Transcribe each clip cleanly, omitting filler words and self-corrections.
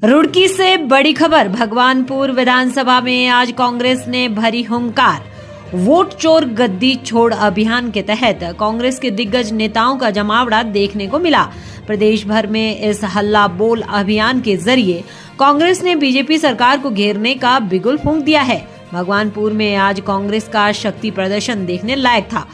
रुड़की से बड़ी खबर। भगवानपुर विधानसभा में आज कांग्रेस ने भरी हुंकार। वोट चोर गद्दी छोड़ अभियान के तहत कांग्रेस के दिग्गज नेताओं का जमावड़ा देखने को मिला। प्रदेश भर में इस हल्ला बोल अभियान के जरिए कांग्रेस ने बीजेपी सरकार को घेरने का बिगुल फूंक दिया है। भगवानपुर में आज कांग्रेस का शक्ति प्रदर्शन देखने लायक था।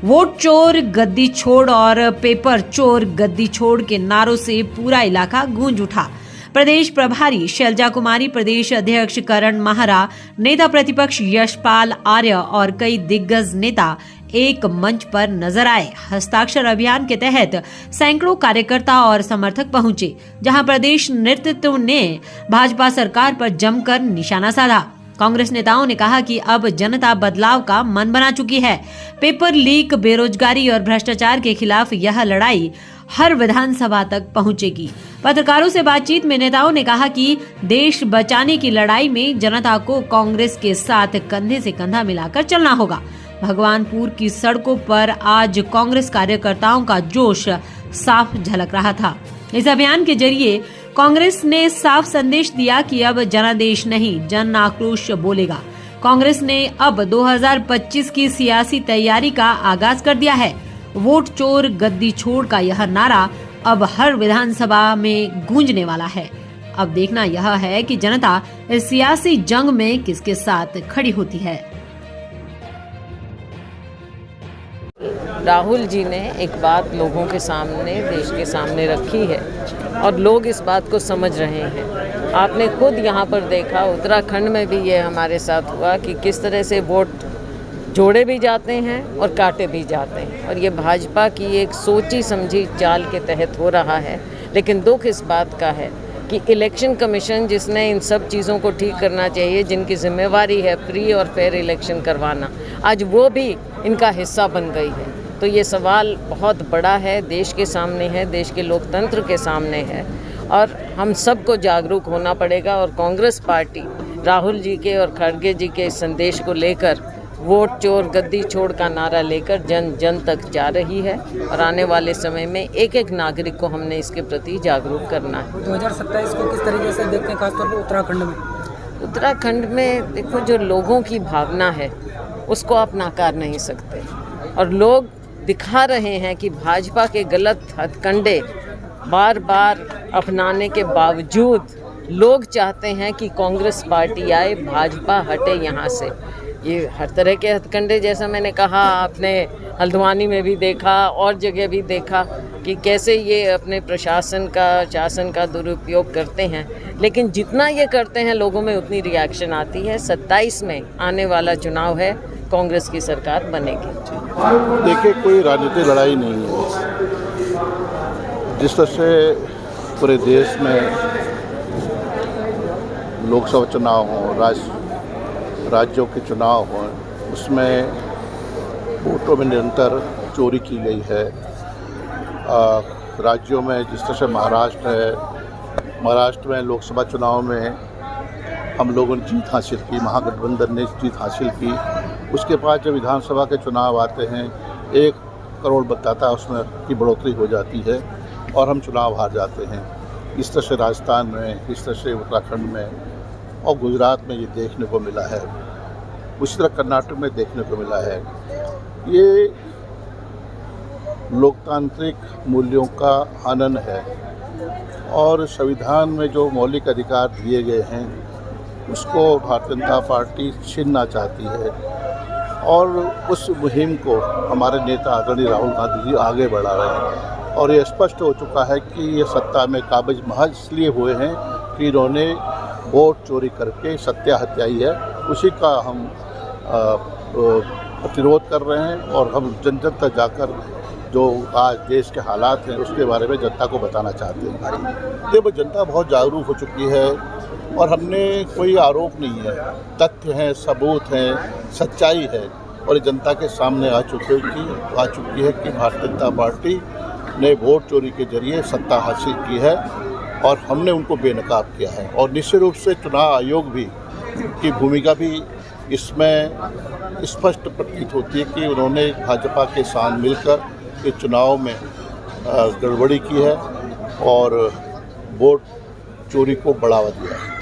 वोट चोर गद्दी छोड़ और पेपर चोर गद्दी छोड़ के नारों से पूरा इलाका गूंज उठा। प्रदेश प्रभारी शैलजा कुमारी, प्रदेश अध्यक्ष करण माहरा, नेता प्रतिपक्ष यशपाल आर्य और कई दिग्गज नेता एक मंच पर नजर आए। हस्ताक्षर अभियान के तहत सैकड़ों कार्यकर्ता और समर्थक पहुंचे, जहां प्रदेश नेतृत्व ने भाजपा सरकार पर जमकर निशाना साधा। कांग्रेस नेताओं ने कहा कि अब जनता बदलाव का मन बना चुकी है। पेपर लीक, बेरोजगारी और भ्रष्टाचार के खिलाफ यह लड़ाई हर विधानसभा तक पहुंचेगी। पत्रकारों से बातचीत में नेताओं ने कहा कि देश बचाने की लड़ाई में जनता को कांग्रेस के साथ कंधे से कंधा मिलाकर चलना होगा। भगवानपुर की सड़कों पर आज कांग्रेस कार्यकर्ताओं का जोश साफ झलक रहा था। इस अभियान के जरिए कांग्रेस ने साफ संदेश दिया कि अब जनादेश नहीं, जन आक्रोश बोलेगा। कांग्रेस ने अब 2025 की सियासी तैयारी का आगाज कर दिया है। वोट चोर गद्दी छोड़ का यह नारा अब हर विधानसभा में गूंजने वाला है। अब देखना यह है कि जनता इस सियासी जंग में किसके साथ खड़ी होती है। राहुल जी ने एक बात लोगों के सामने, देश के सामने रखी है और लोग इस बात को समझ रहे हैं। आपने खुद यहाँ पर देखा, उत्तराखंड में भी ये हमारे साथ हुआ कि किस तरह से वोट जोड़े भी जाते हैं और काटे भी जाते हैं, और ये भाजपा की एक सोची समझी चाल के तहत हो रहा है। लेकिन दुख इस बात का है कि इलेक्शन कमीशन, जिसने इन सब चीज़ों को ठीक करना चाहिए, जिनकी जिम्मेवारी है फ्री और फेयर इलेक्शन करवाना, आज वो भी इनका हिस्सा बन गई है। तो ये सवाल बहुत बड़ा है, देश के सामने है, देश के लोकतंत्र के सामने है, और हम सबको जागरूक होना पड़ेगा। और कांग्रेस पार्टी राहुल जी के और खड़गे जी के संदेश को लेकर वोट चोर गद्दी छोड़ का नारा लेकर जन जन तक जा रही है, और आने वाले समय में एक एक नागरिक को हमने इसके प्रति जागरूक करना है। 2027 को किस तरीके से देखते हैं, खासतौर पर उत्तराखंड में? उत्तराखंड में देखो, जो लोगों की भावना है उसको आप नकार नहीं सकते, और लोग दिखा रहे हैं कि भाजपा के गलत हथकंडे बार बार अपनाने के बावजूद लोग चाहते हैं कि कांग्रेस पार्टी आए, भाजपा हटे यहाँ से। ये हर तरह के हथकंडे, जैसा मैंने कहा, आपने हल्द्वानी में भी देखा और जगह भी देखा कि कैसे ये अपने प्रशासन का, शासन का दुरुपयोग करते हैं। लेकिन जितना ये करते हैं लोगों में उतनी रिएक्शन आती है। 27 में आने वाला चुनाव है, कांग्रेस की सरकार बनेगी। देखिए, कोई राजनीतिक लड़ाई नहीं है। जिस तरह से पूरे देश में लोकसभा चुनाव हो, राज्यों के चुनाव हों, उसमें वोटों में निरंतर चोरी की गई है। राज्यों में जिस तरह से महाराष्ट्र है, महाराष्ट्र में लोकसभा चुनाव में हम लोगों ने जीत हासिल की, महागठबंधन ने जीत हासिल की। उसके बाद जब विधानसभा के चुनाव आते हैं, 1 करोड़ मतदाता उसमें की बढ़ोतरी हो जाती है और हम चुनाव हार जाते हैं। इस तरह से राजस्थान में, इस तरह से उत्तराखंड में और गुजरात में ये देखने को मिला है। उसी तरह कर्नाटक में देखने को मिला है। ये लोकतांत्रिक मूल्यों का हनन है, और संविधान में जो मौलिक अधिकार दिए गए हैं उसको भारतीय जनता पार्टी छीनना चाहती है, और उस मुहिम को हमारे नेता आदरणीय राहुल गांधी जी आगे बढ़ा रहे हैं। और ये स्पष्ट हो चुका है कि ये सत्ता में काबिज महज इसलिए हुए हैं कि इन्होंने वोट चोरी करके सत्ता हत्याई है। उसी का हम प्रतिरोध कर रहे हैं, और हम जन जन तक जाकर जो आज देश के हालात हैं उसके बारे में जनता को बताना चाहते हैं। देखो, जनता बहुत जागरूक हो चुकी है, और हमने कोई आरोप नहीं है, तथ्य हैं, सबूत हैं, सच्चाई है, और जनता के सामने आ चुकी है कि भारतीय जनता पार्टी ने वोट चोरी के जरिए सत्ता हासिल की है, और हमने उनको बेनकाब किया है। और निश्चित रूप से चुनाव आयोग भी की भूमिका भी इसमें स्पष्ट प्रतीत होती है कि उन्होंने भाजपा के साथ मिलकर इस चुनाव में गड़बड़ी की है और वोट चोरी को बढ़ावा दिया है।